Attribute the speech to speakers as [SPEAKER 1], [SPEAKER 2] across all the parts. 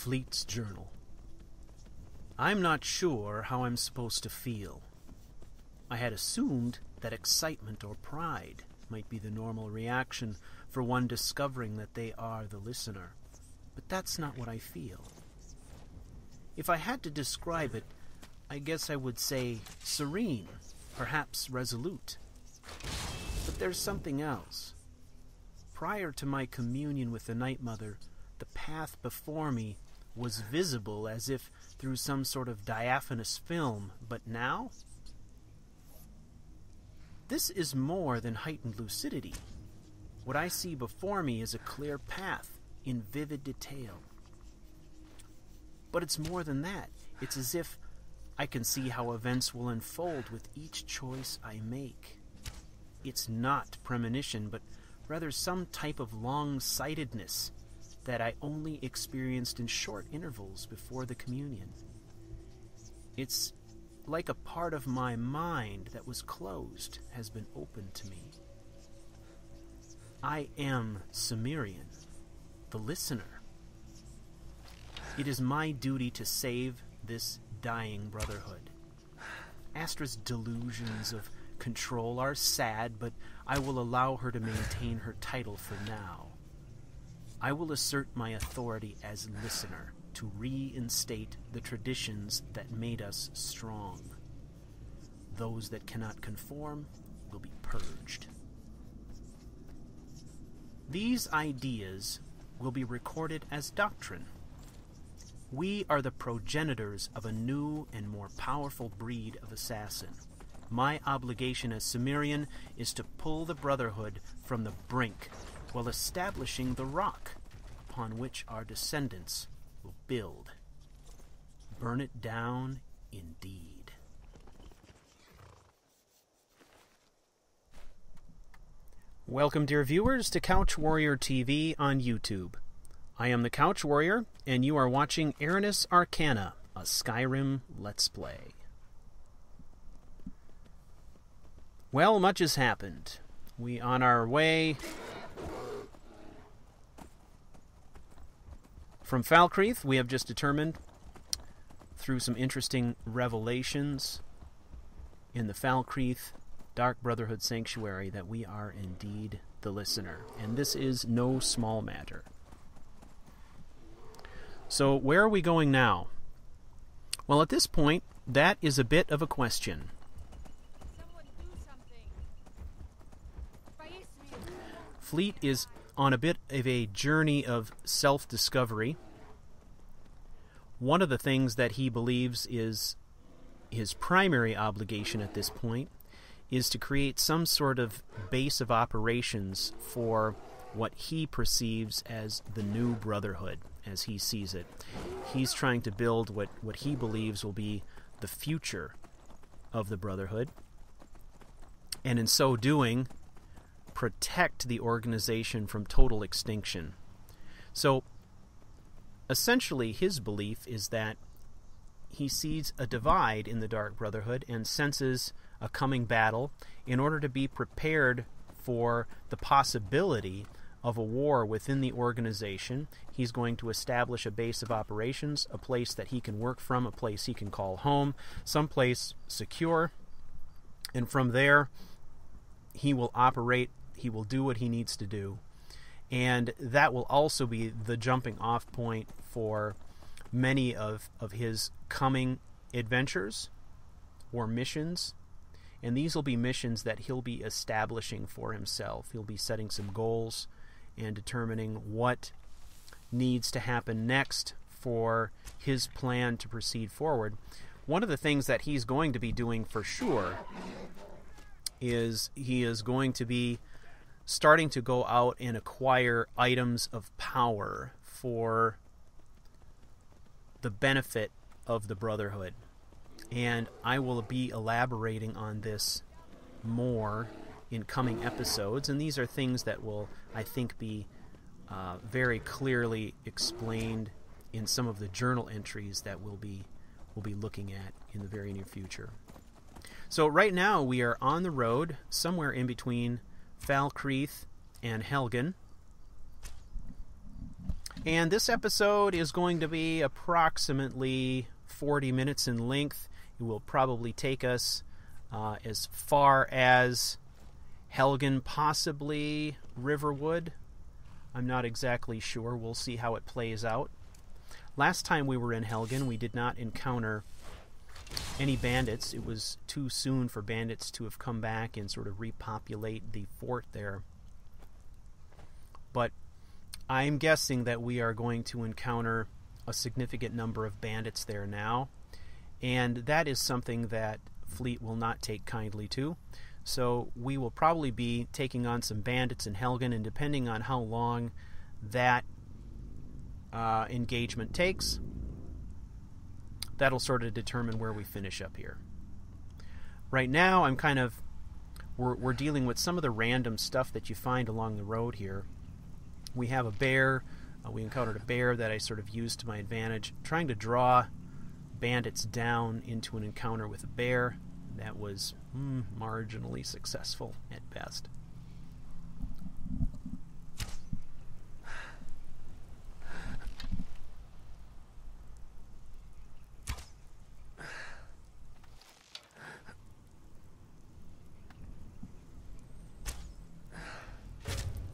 [SPEAKER 1] Fleet's journal. I'm not sure how I'm supposed to feel. I had assumed that excitement or pride might be the normal reaction for one discovering that they are the listener, but that's not what I feel. If I had to describe it, I guess I would say serene, perhaps resolute. But there's something else. Prior to my communion with the Night Mother, the path before me was visible as if through some sort of diaphanous film, but now? This is more than heightened lucidity. What I see before me is a clear path in vivid detail. But it's more than that. It's as if I can see how events will unfold with each choice I make. It's not premonition, but rather some type of long-sightedness that I only experienced in short intervals before the communion. It's like a part of my mind that was closed has been opened to me. I am Cimmerian, the listener. It is my duty to save this dying brotherhood. Astra's delusions of control are sad, but I will allow her to maintain her title for now. I will assert my authority as listener to reinstate the traditions that made us strong. Those that cannot conform will be purged. These ideas will be recorded as doctrine. We are the progenitors of a new and more powerful breed of assassin. My obligation as Cimmerian is to pull the Brotherhood from the brink while establishing the rock upon which our descendants will build. Burn it down, indeed. Welcome, dear viewers, to CouchWarrior TV on YouTube. I am the CouchWarrior, and you are watching Aranis Arcana, a Skyrim Let's Play. Well, much has happened. We on our way from Falkreath. We have just determined, through some interesting revelations in the Falkreath Dark Brotherhood Sanctuary, that we are indeed the listener. And this is no small matter. So, where are we going now? Well, at this point, that is a bit of a question. Fleet is on a bit of a journey of self-discovery. One of the things that he believes is his primary obligation at this point is to create some sort of base of operations for what he perceives as the new Brotherhood, as he sees it. He's trying to build what he believes will be the future of the Brotherhood, and in so doing, protect the organization from total extinction. So, essentially, his belief is that he sees a divide in the Dark Brotherhood and senses a coming battle in order to be prepared for the possibility of a war within the organization. He's going to establish a base of operations, a place that he can work from, a place he can call home, someplace secure, and from there he will operate. He will do what he needs to do. And that will also be the jumping off point for many of his coming adventures or missions. And these will be missions that he'll be establishing for himself. He'll be setting some goals and determining what needs to happen next for his plan to proceed forward. One of the things that he's going to be doing for sure is he is going to be starting to go out and acquire items of power for the benefit of the Brotherhood. And I will be elaborating on this more in coming episodes, and these are things that will, I think, be very clearly explained in some of the journal entries that we'll be looking at in the very near future. So right now we are on the road, somewhere in between Falkreath and Helgen. And this episode is going to be approximately 40 minutes in length. It will probably take us as far as Helgen, possibly Riverwood. I'm not exactly sure. We'll see how it plays out. Last time we were in Helgen, we did not encounter any bandits. It was too soon for bandits to have come back and sort of repopulate the fort there. But I'm guessing that we are going to encounter a significant number of bandits there now, and that is something that Fleet will not take kindly to. So we will probably be taking on some bandits in Helgen, and depending on how long that engagement takes, that'll sort of determine where we finish up here. Right now, we're dealing with some of the random stuff that you find along the road here. We have a bear. We encountered a bear that I sort of used to my advantage, trying to draw bandits down into an encounter with a bear. That was marginally successful at best.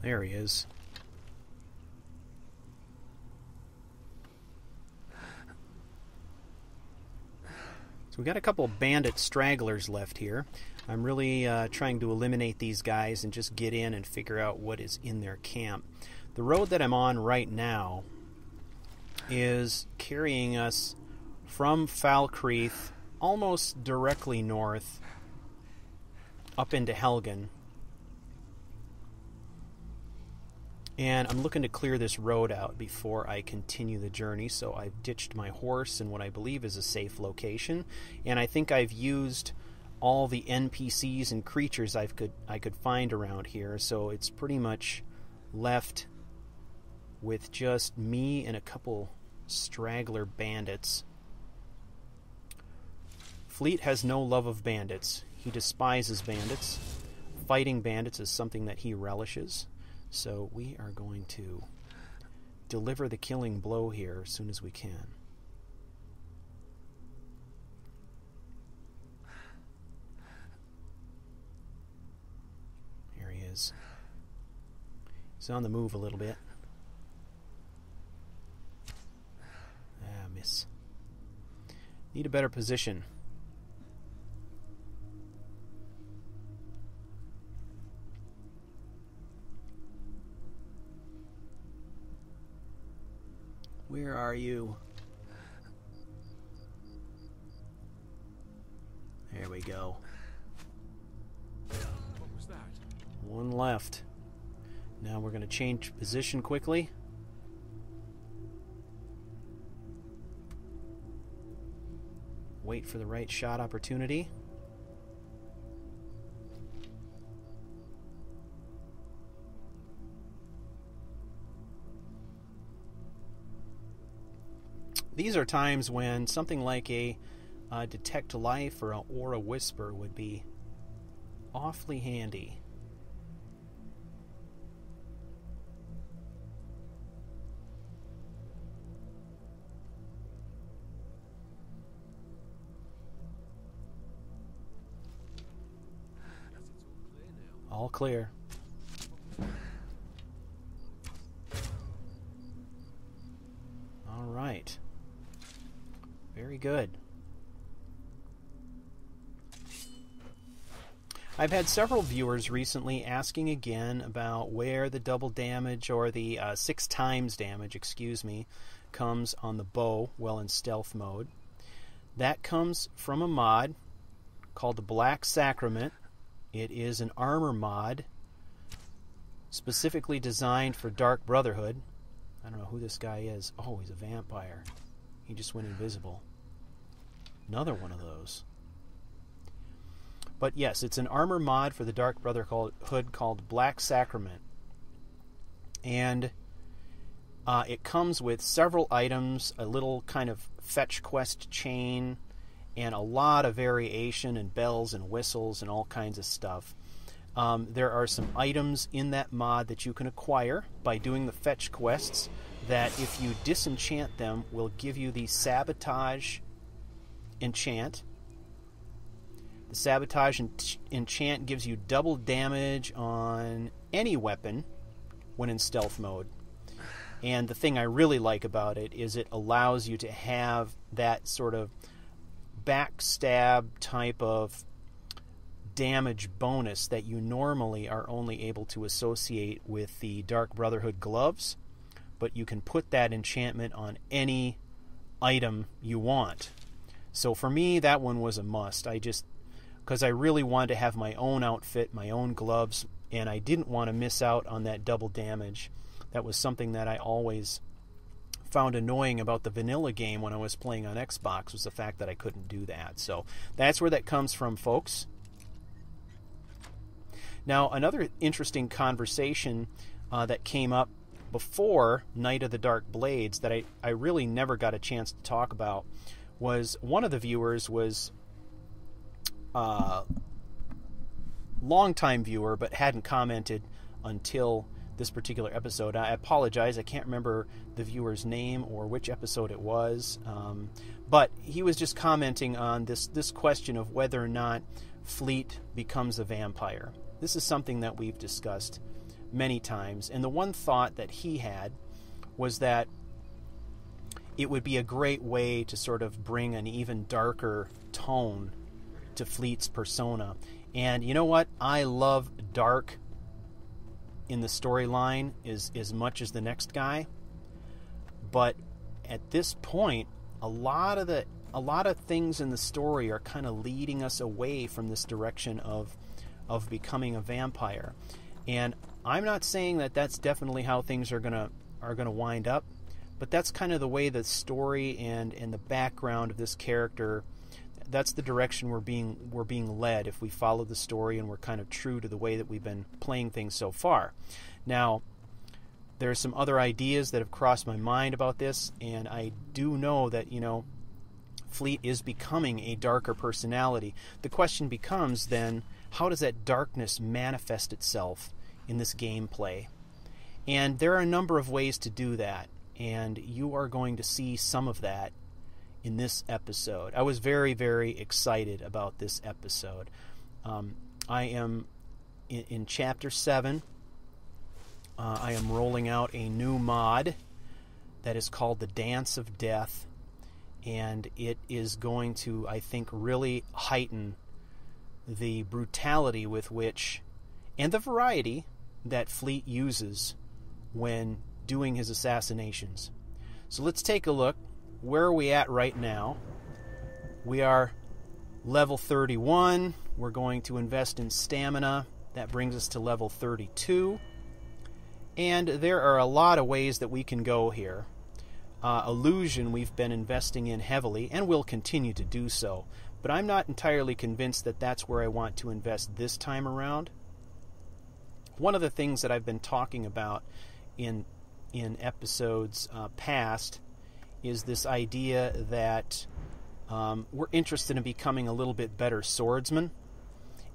[SPEAKER 1] There he is. So we got a couple of bandit stragglers left here. I'm really trying to eliminate these guys and just get in and figure out what is in their camp. The road that I'm on right now is carrying us from Falkreath almost directly north up into Helgen. And I'm looking to clear this road out before I continue the journey, so I've ditched my horse in what I believe is a safe location, and I think I've used all the NPCs and creatures I could find around here, so it's pretty much left with just me and a couple straggler bandits. Fleet has no love of bandits. He despises bandits. Fighting bandits is something that he relishes. So we are going to deliver the killing blow here as soon as we can. Here he is. He's on the move a little bit. Miss. Need a better position. Where are you? There we go.
[SPEAKER 2] What was that?
[SPEAKER 1] One left. Now we're going to change position quickly. Wait for the right shot opportunity. These are times when something like a detect life or an aura whisper would be awfully handy. All clear. All right. Very good. I've had several viewers recently asking again about where the double damage, or the 6 times damage, comes on the bow while in stealth mode. That comes from a mod called the Black Sacrament. It is an armor mod specifically designed for Dark Brotherhood. I don't know who this guy is. Oh, he's a vampire. He just went invisible. Another one of those. But yes, it's an armor mod for the Dark Brotherhood called Black Sacrament. And it comes with several items, a little kind of fetch quest chain, and a lot of variation and bells and whistles and all kinds of stuff. There are some items in that mod that you can acquire by doing the fetch quests. that if you disenchant them will give you the sabotage enchant. The sabotage enchant gives you double damage on any weapon when in stealth mode. And the thing I really like about it is it allows you to have that sort of backstab type of damage bonus that you normally are only able to associate with the Dark Brotherhood gloves, but you can put that enchantment on any item you want. So for me, that one was a must. Because I really wanted to have my own outfit, my own gloves, and I didn't want to miss out on that double damage. That was something that I always found annoying about the vanilla game when I was playing on Xbox, was the fact that I couldn't do that. So that's where that comes from, folks. Now, another interesting conversation that came up before Night of the Dark Blades that I really never got a chance to talk about was one of the viewers was long-time viewer but hadn't commented until this particular episode. I apologize, I can't remember the viewer's name or which episode it was, but he was just commenting on this question of whether or not Fleet becomes a vampire. This is something that we've discussed many times, and the one thought that he had was that it would be a great way to sort of bring an even darker tone to Fleet's persona. And you know what? I love dark in the storyline as much as the next guy, but at this point, a lot of things in the story are kind of leading us away from this direction of becoming a vampire. And I'm not saying that that's definitely how things are gonna wind up, but that's kind of the way the story and the background of this character, that's the direction we're being led if we follow the story and we're kind of true to the way that we've been playing things so far. Now, there's some other ideas that have crossed my mind about this, and I do know that, Fleet is becoming a darker personality. The question becomes then, how does that darkness manifest itself in this gameplay? And there are a number of ways to do that, and you are going to see some of that in this episode. I was very, very excited about this episode. I am in Chapter 7. I am rolling out a new mod that is called the Dance of Death, and it is going to, I think, really heighten the brutality with which, and the variety that Fleet uses when doing his assassinations. So let's take a look. Where are we at right now? We are level 31. We're going to invest in stamina. That brings us to level 32. And there are a lot of ways that we can go here. Illusion we've been investing in heavily, and will continue to do so. But I'm not entirely convinced that that's where I want to invest this time around. One of the things that I've been talking about in episodes past is this idea that we're interested in becoming a little bit better swordsmen.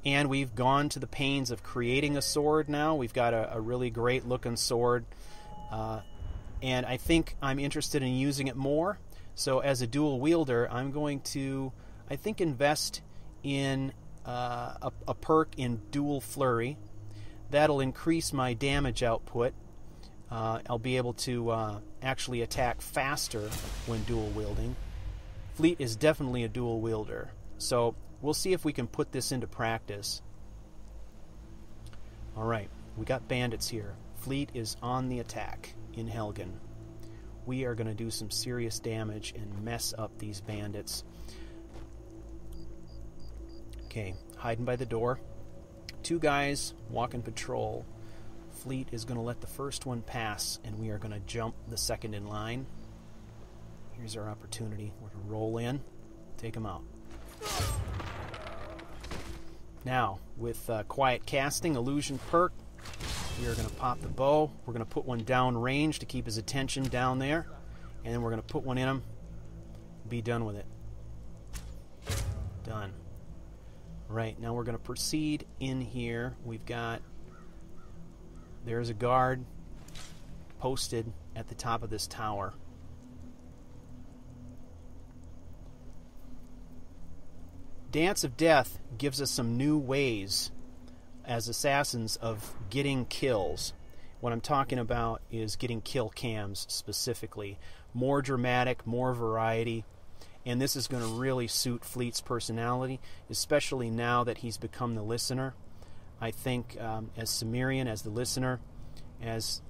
[SPEAKER 1] And we've gone to the pains of creating a sword now. We've got a really great looking sword. And I think I'm interested in using it more. So as a dual wielder, I'm going to, I think, invest in a perk in dual flurry. That'll increase my damage output. I'll be able to actually attack faster when dual wielding. Fleet is definitely a dual wielder. So we'll see if we can put this into practice. Alright, we got bandits here. Fleet is on the attack in Helgen. We are going to do some serious damage and mess up these bandits. Okay, hiding by the door. Two guys walking patrol. Fleet is going to let the first one pass, and we are going to jump the second in line. Here's our opportunity. We're going to roll in, take them out. Now, with quiet casting, illusion perk, we are going to pop the bow. We're going to put one down range to keep his attention down there, and then we're going to put one in him. Be done with it. Done. Right, now we're going to proceed in here. We've got, there's a guard posted at the top of this tower. Dance of Death gives us some new ways as assassins of getting kills. What I'm talking about is getting kill cams specifically. More dramatic, more variety, and this is going to really suit Fleet's personality, especially now that he's become the listener. I think as Cimmerian, as the listener, as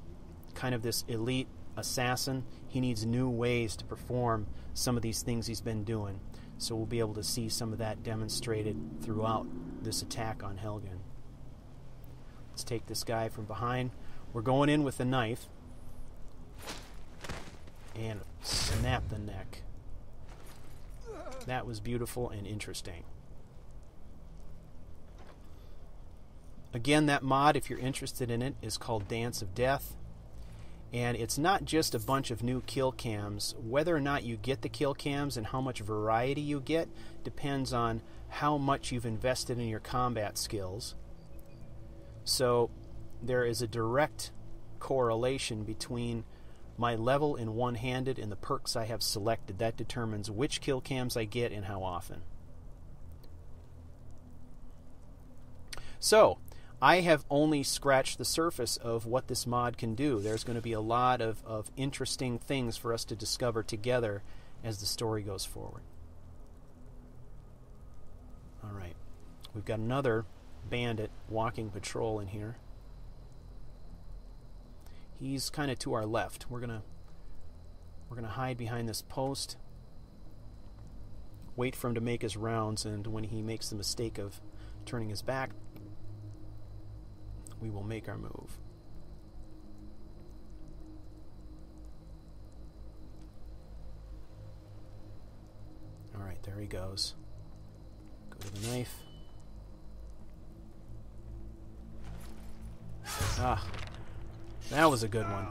[SPEAKER 1] kind of this elite assassin, he needs new ways to perform some of these things he's been doing. So we'll be able to see some of that demonstrated throughout this attack on Helgen. Let's take this guy from behind. We're going in with the knife and snap the neck. That was beautiful and interesting. Again, that mod, if you're interested in it, is called Dance of Death. And it's not just a bunch of new kill cams. Whether or not you get the kill cams and how much variety you get depends on how much you've invested in your combat skills. So there is a direct correlation between my level in one-handed and the perks I have selected. That determines which kill cams I get and how often. So I have only scratched the surface of what this mod can do. There's going to be a lot of interesting things for us to discover together as the story goes forward. Alright, we've got another bandit walking patrol in here. He's kind of to our left. We're gonna hide behind this post, wait for him to make his rounds, and when he makes the mistake of turning his back, we will make our move. Alright, there he goes. Go to the knife. Ah, that was a good one.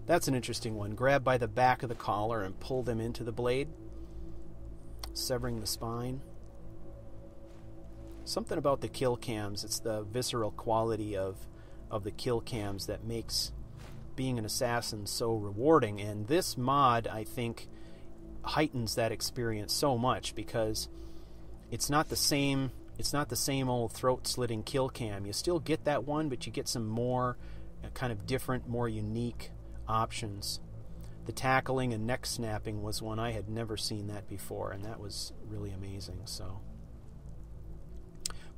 [SPEAKER 1] That's an interesting one. Grab by the back of the collar and pull them into the blade, severing the spine. Something about the kill cams, it's the visceral quality of the kill cams that makes being an assassin so rewarding. And this mod, I think, heightens that experience so much because it's not the same old throat-slitting kill cam. You still get that one, but you get some more kind of different, more unique options. The tackling and neck snapping was one I had never seen that before, and that was really amazing.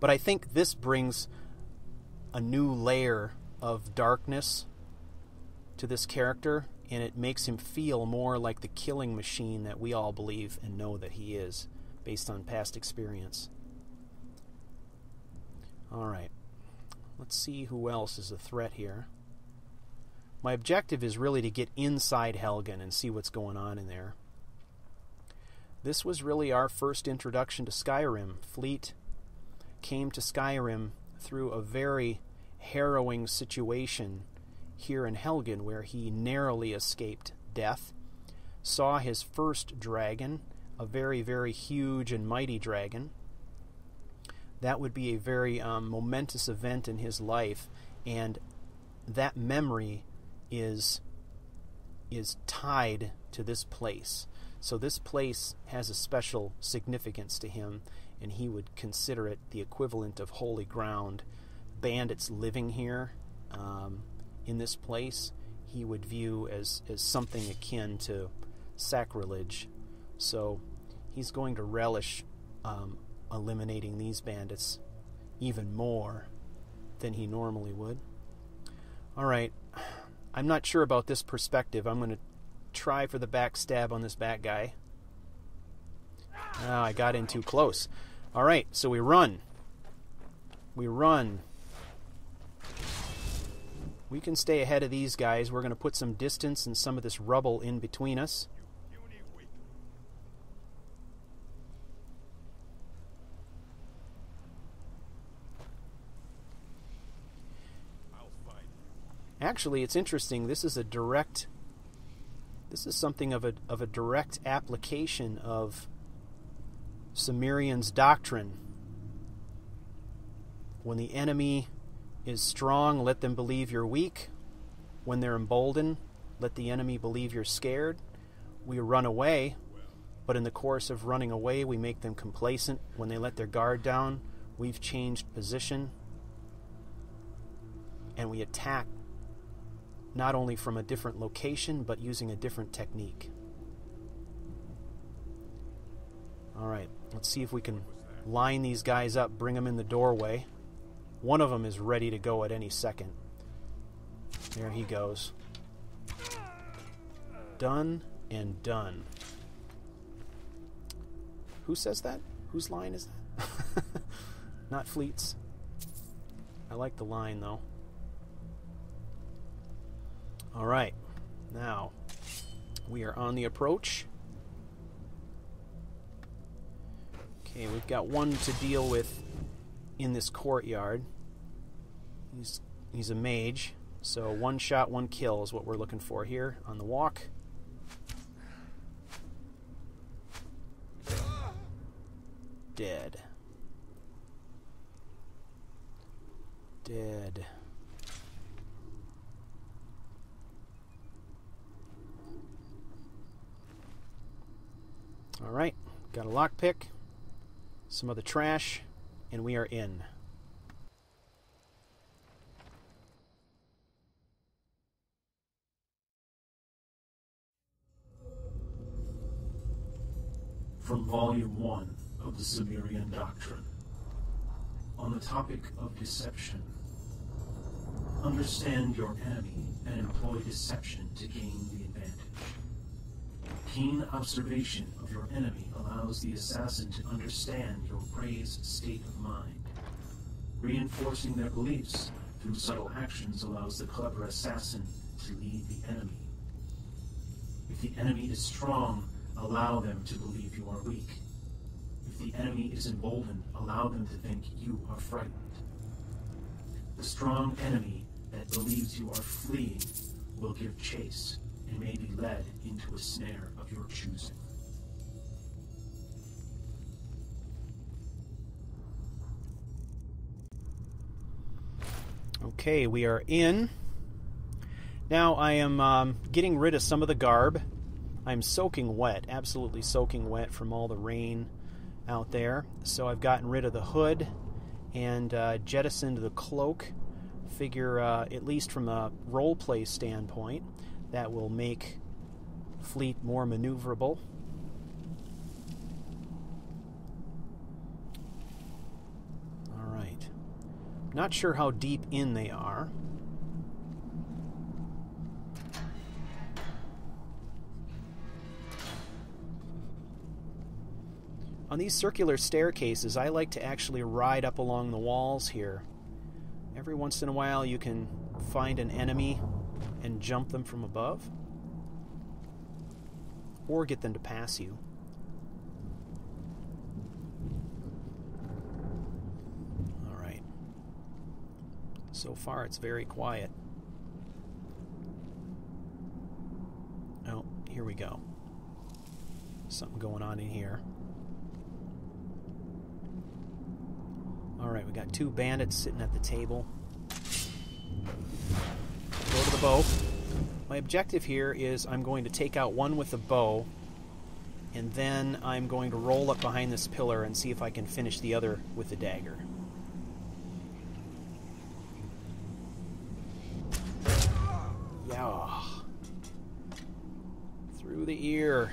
[SPEAKER 1] But I think this brings a new layer of darkness to this character, and it makes him feel more like the killing machine that we all believe and know that he is, based on past experience. Alright, let's see who else is a threat here. My objective is really to get inside Helgen and see what's going on in there. This was really our first introduction to Skyrim. Fleet came to Skyrim through a very harrowing situation here in Helgen where he narrowly escaped death, saw his first dragon, a very, very huge and mighty dragon. That would be a very momentous event in his life, and that memory is tied to this place. So this place has a special significance to him, and he would consider it the equivalent of holy ground. Bandits living here in this place, he would view as something akin to sacrilege. So he's going to relish eliminating these bandits even more than he normally would. Alright, I'm not sure about this perspective. I'm going to try for the backstab on this bat guy. I got in too close. Alright, so we run. We run. We can stay ahead of these guys. We're going to put some distance and some of this rubble in between us. Actually, it's interesting. This is something of a direct application of Cimmerian's doctrine. When the enemy is strong, let them believe you're weak. when they're emboldened, let the enemy believe you're scared. We run away, but in the course of running away, we make them complacent. When they let their guard down, we've changed position, and we attack not only from a different location, but using a different technique. Alright, let's see if we can line these guys up, bring them in the doorway. One of them is ready to go at any second. There he goes. Done and done. Who says that? Whose line is that? Not Fleet's. I like the line, though. Alright, now we are on the approach. Okay, we've got one to deal with in this courtyard. He's a mage, so one shot, one kill is what we're looking for here on the walk. Dead. Dead. Alright, got a lockpick, some other trash, and we are in.
[SPEAKER 2] From Volume 1 of the Sumerian Doctrine. On the topic of deception. Understand your enemy and employ deception to gain the advantage. Keen observation of your enemy allows the assassin to understand your prey's state of mind. Reinforcing their beliefs through subtle actions allows the clever assassin to lead the enemy. If the enemy is strong, allow them to believe you are weak. If the enemy is emboldened, allow them to think you are frightened. The strong enemy that believes you are fleeing will give chase and may be led into a snare of your choosing.
[SPEAKER 1] Okay, we are in. Now I am getting rid of some of the garb. I'm soaking wet, absolutely soaking wet from all the rain out there. So I've gotten rid of the hood and jettisoned the cloak. Figure, at least from a roleplay standpoint, that will make Fleet more maneuverable. Alright. Not sure how deep in they are. On these circular staircases, I like to actually ride up along the walls here. Every once in a while you can find an enemy and jump them from above, or get them to pass you. Alright. So far it's very quiet. Oh, here we go. Something going on in here. Alright, we got two bandits sitting at the table. Go to the bow. My objective here is I'm going to take out one with the bow, and then I'm going to roll up behind this pillar and see if I can finish the other with the dagger. Yeah. Through the ear.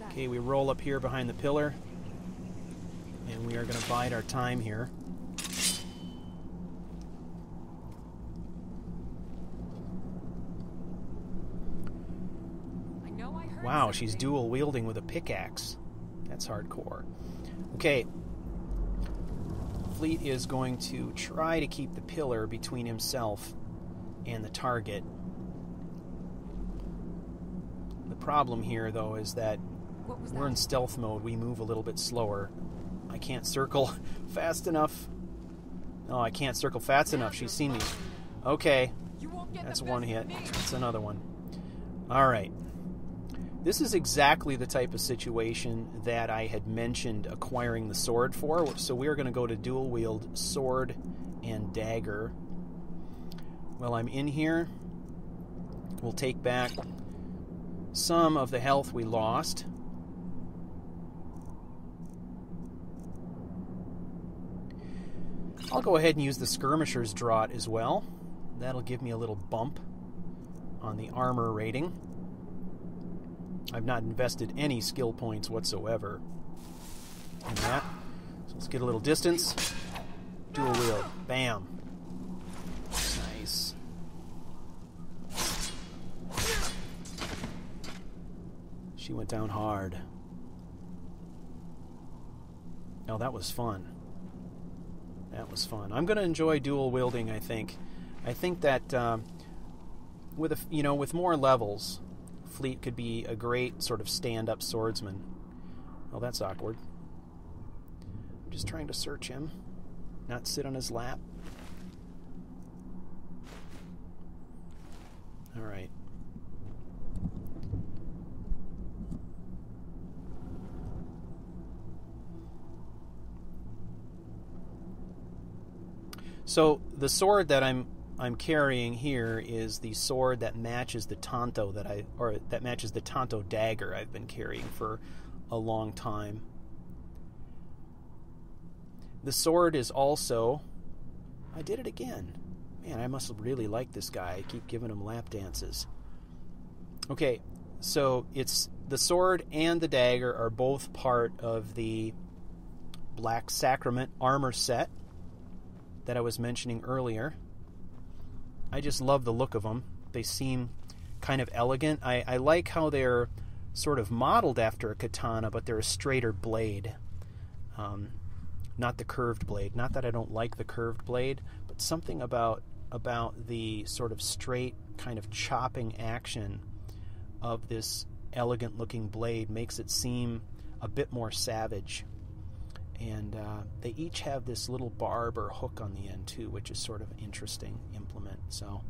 [SPEAKER 1] Okay, we roll up here behind the pillar, and we are going to bide our time here. Wow, she's dual wielding with a pickaxe. That's hardcore. Okay. Fleet is going to try to keep the pillar between himself and the target. The problem here, though, is that we're in stealth mode. We move a little bit slower. I can't circle fast enough. No, I can't circle fast enough. She's seen me. Okay. That's one hit. That's another one. Alright. This is exactly the type of situation that I had mentioned acquiring the sword for. So we're going to go to dual wield sword and dagger. Well, I'm in here. We'll take back some of the health we lost. I'll go ahead and use the Skirmisher's Draught as well. That'll give me a little bump on the armor rating. I've not invested any skill points whatsoever in that. So let's get a little distance. Dual wield. Bam. Nice. She went down hard. Oh, that was fun. That was fun. I'm going to enjoy dual wielding, I think. I think that with more levels, Fleet could be a great sort of stand-up swordsman. Oh, that's awkward. I'm just trying to search him, not sit on his lap. All right. So the sword that I'm carrying here is the sword that matches the Tanto that matches the Tanto dagger I've been carrying for a long time. The sword is also... I did it again. Man, I must really like this guy. I keep giving him lap dances. Okay, so it's the sword and the dagger are both part of the Black Sacrament armor set that I was mentioning earlier. I just love the look of them. They seem kind of elegant. I like how they're sort of modeled after a katana, but they're a straighter blade. Not the curved blade. Not that I don't like the curved blade, but something about the sort of straight kind of chopping action of this elegant-looking blade makes it seem a bit more savage. And they each have this little barb or hook on the end too, which is sort of an interesting implement. So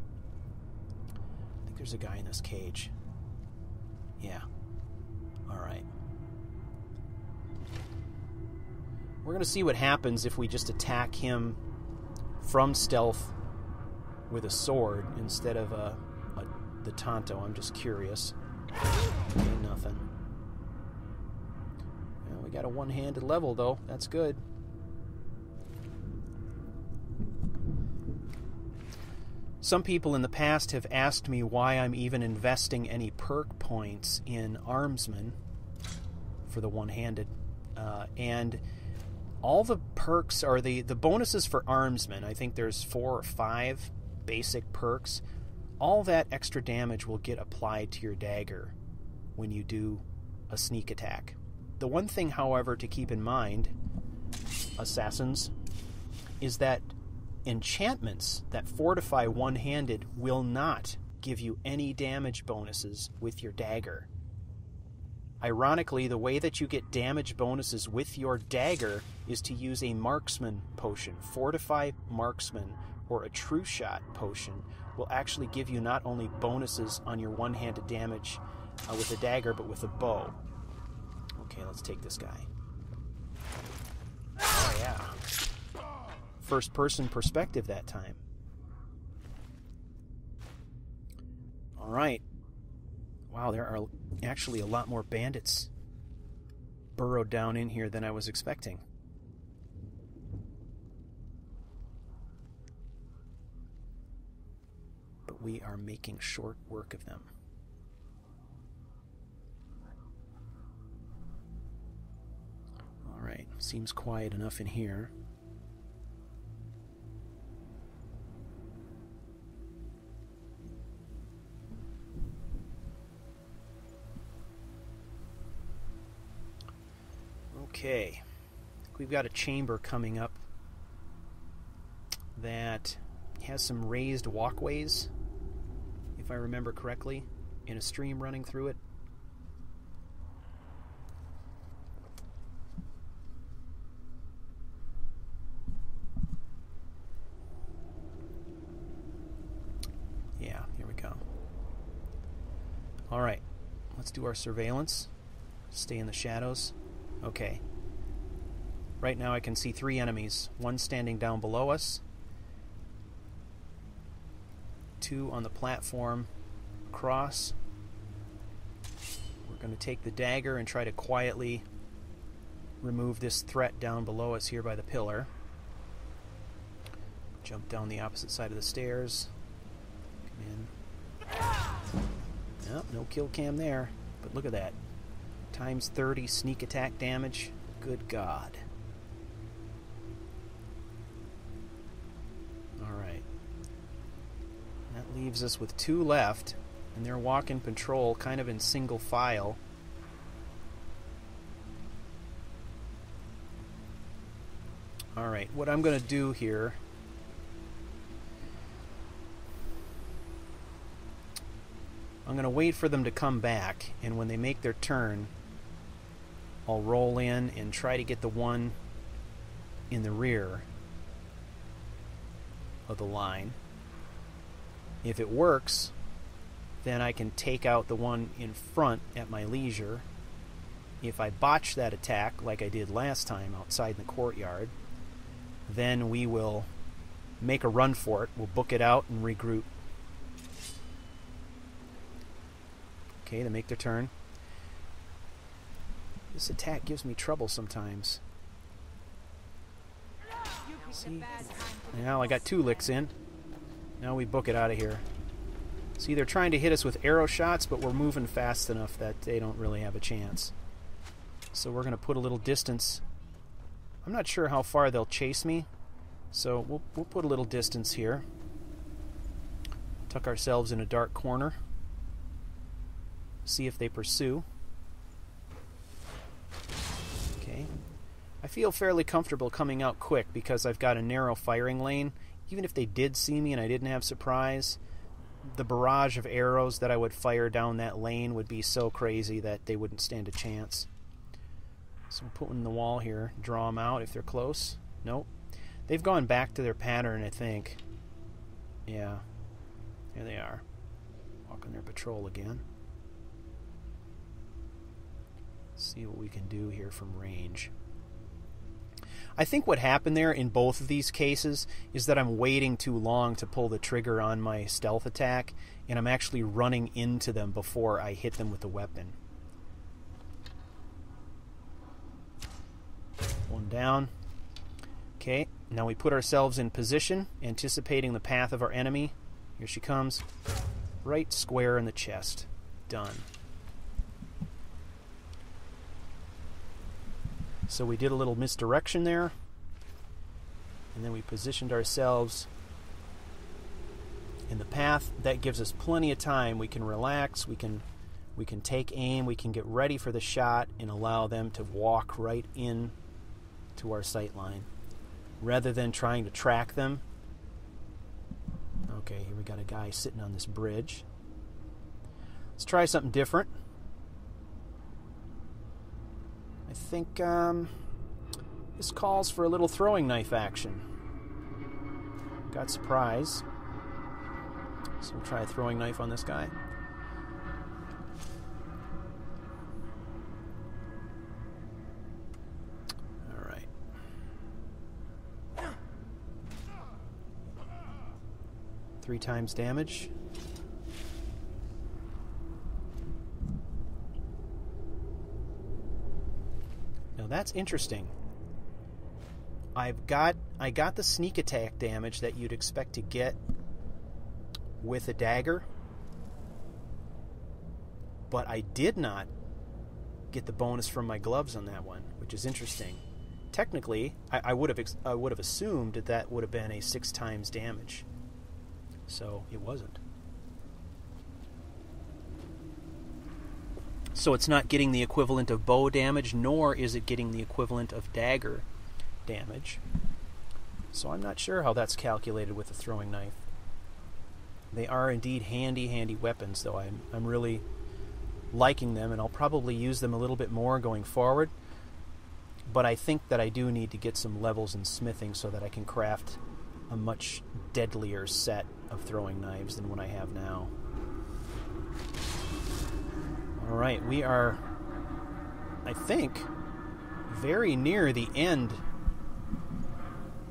[SPEAKER 1] I think there's a guy in this cage. Yeah. All right. We're going to see what happens if we just attack him from stealth with a sword instead of the Tanto. I'm just curious. Okay, nothing. We got a one-handed level, though. That's good. Some people in the past have asked me why I'm even investing any perk points in Armsman for the one-handed. And all the perks are the bonuses for Armsman. I think there's 4 or 5 basic perks. All that extra damage will get applied to your dagger when you do a sneak attack. The one thing, however, to keep in mind, assassins, is that enchantments that fortify one-handed will not give you any damage bonuses with your dagger. Ironically, the way that you get damage bonuses with your dagger is to use a marksman potion. Fortify marksman or a true shot potion will actually give you not only bonuses on your one-handed damage with a dagger, but with a bow. Okay, let's take this guy. Oh, yeah. First-person perspective that time. All right. Wow, there are actually a lot more bandits burrowed down in here than I was expecting. But we are making short work of them. All right, seems quiet enough in here. Okay, we've got a chamber coming up that has some raised walkways, if I remember correctly, and a stream running through it. Yeah, here we go. All right, let's do our surveillance. Stay in the shadows. Okay. Right now I can see 3 enemies. 1 standing down below us. 2 on the platform. across. We're going to take the dagger and try to quietly remove this threat down below us here by the pillar. Jump down the opposite side of the stairs. Come in. Nope, no kill cam there. But look at that. Times 30 sneak attack damage. Good God. Alright. That leaves us with 2 left. And they're walking patrol kind of in single file. Alright, what I'm going to do here... I'm going to wait for them to come back, and when they make their turn, I'll roll in and try to get the one in the rear of the line. If it works, then I can take out the one in front at my leisure. If I botch that attack, like I did last time outside in the courtyard, then we will make a run for it. We'll book it out and regroup. Okay, they make their turn. This attack gives me trouble sometimes. See? Now I got 2 licks in. Now we book it out of here. See, they're trying to hit us with arrow shots, but we're moving fast enough that they don't really have a chance. So we're going to put a little distance. I'm not sure how far they'll chase me, so we'll put a little distance here. Tuck ourselves in a dark corner. See if they pursue. Okay. I feel fairly comfortable coming out quick because I've got a narrow firing lane. Even if they did see me and I didn't have surprise, the barrage of arrows that I would fire down that lane would be so crazy that they wouldn't stand a chance. So we'll put one in the wall here. Draw them out if they're close. Nope. They've gone back to their pattern, I think. Yeah. There they are. Walking their patrol again. See what we can do here from range. I think what happened there in both of these cases is that I'm waiting too long to pull the trigger on my stealth attack, and I'm actually running into them before I hit them with the weapon. One down. Okay, now we put ourselves in position, anticipating the path of our enemy. Here she comes. Right square in the chest. Done. So we did a little misdirection there, and then we positioned ourselves in the path. That gives us plenty of time. We can relax, we can take aim, we can get ready for the shot and allow them to walk right in to our sight line rather than trying to track them. Okay, here we got a guy sitting on this bridge. Let's try something different. I think this calls for a little throwing knife action. Got surprise. So we'll try a throwing knife on this guy. Alright. Three times damage. That's interesting. I got the sneak attack damage that you'd expect to get with a dagger, but I did not get the bonus from my gloves on that one, which is interesting. Technically, I would have assumed that would have been a 6 times damage, so it wasn't. So it's not getting the equivalent of bow damage, nor is it getting the equivalent of dagger damage. So I'm not sure how that's calculated with a throwing knife. They are indeed handy weapons, though. I'm really liking them, and I'll probably use them a little bit more going forward. But I think that I do need to get some levels in smithing so that I can craft a much deadlier set of throwing knives than what I have now. Alright, we are, I think, very near the end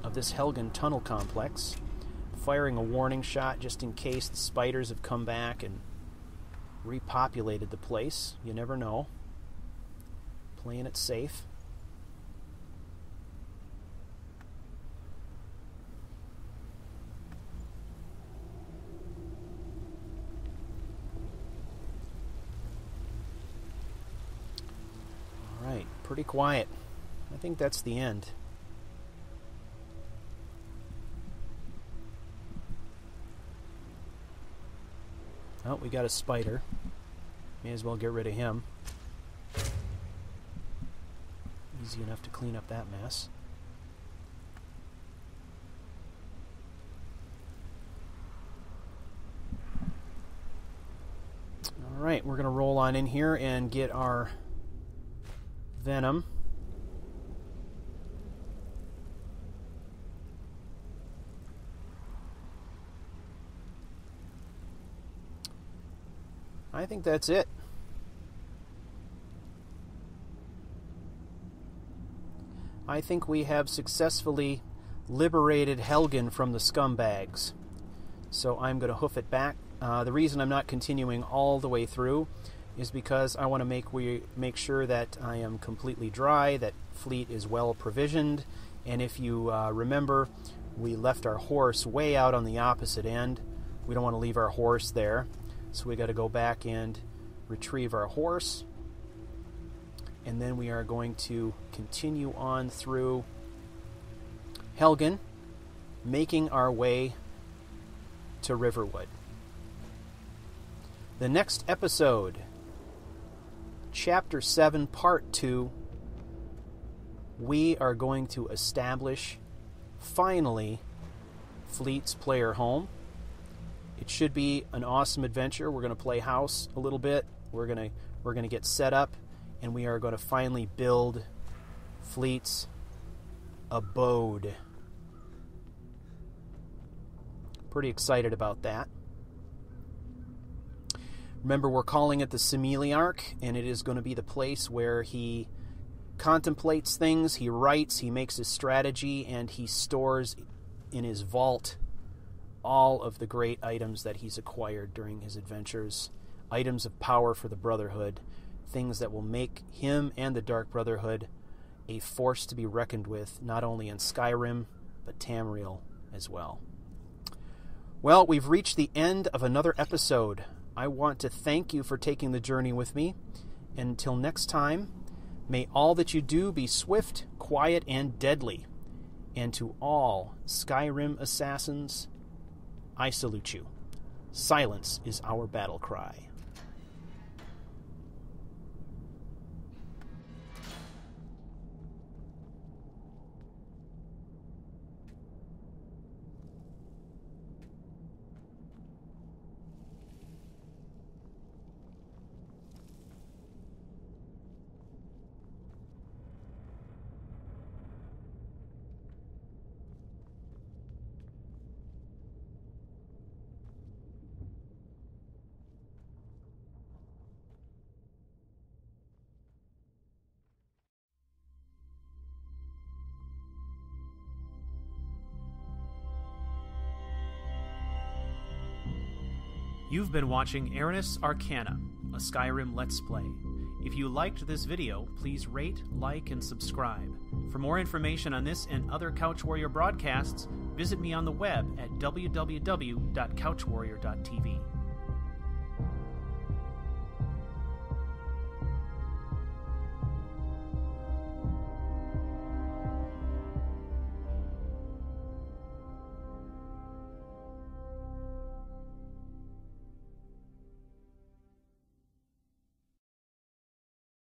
[SPEAKER 1] of this Helgen tunnel complex. Firing a warning shot just in case the spiders have come back and repopulated the place. You never know. Playing it safe. All right, pretty quiet. I think that's the end. Oh, we got a spider. May as well get rid of him. Easy enough to clean up that mess. Alright, we're going to roll on in here and get our venom. I think that's it. I think we have successfully liberated Helgen from the scumbags. So I'm going to hoof it back. The reason I'm not continuing all the way through is because I want to make sure that I am completely dry, that fleet is well provisioned, and if you remember, we left our horse way out on the opposite end. We don't want to leave our horse there. So we got to go back and retrieve our horse. And then we are going to continue on through Helgen, making our way to Riverwood. The next episode, Chapter 7, Part 2, we are going to establish, finally, Fleet's player home. It should be an awesome adventure. We're going to play house a little bit. We're going to get set up, and we are going to finally build Fleet's abode. Pretty excited about that. Remember, we're calling it the Similiarch, and it is going to be the place where he contemplates things, he writes, he makes his strategy, and he stores in his vault all of the great items that he's acquired during his adventures, items of power for the Brotherhood, things that will make him and the Dark Brotherhood a force to be reckoned with, not only in Skyrim, but Tamriel as well. Well, we've reached the end of another episode. I want to thank you for taking the journey with me. Until next time, may all that you do be swift, quiet, and deadly. And to all Skyrim assassins, I salute you. Silence is our battle cry.
[SPEAKER 3] You've been watching Aranis Arcana, a Skyrim Let's Play. If you liked this video, please rate, like, and subscribe. For more information on this and other CouchWarrior broadcasts, visit me on the web at www.couchwarrior.tv.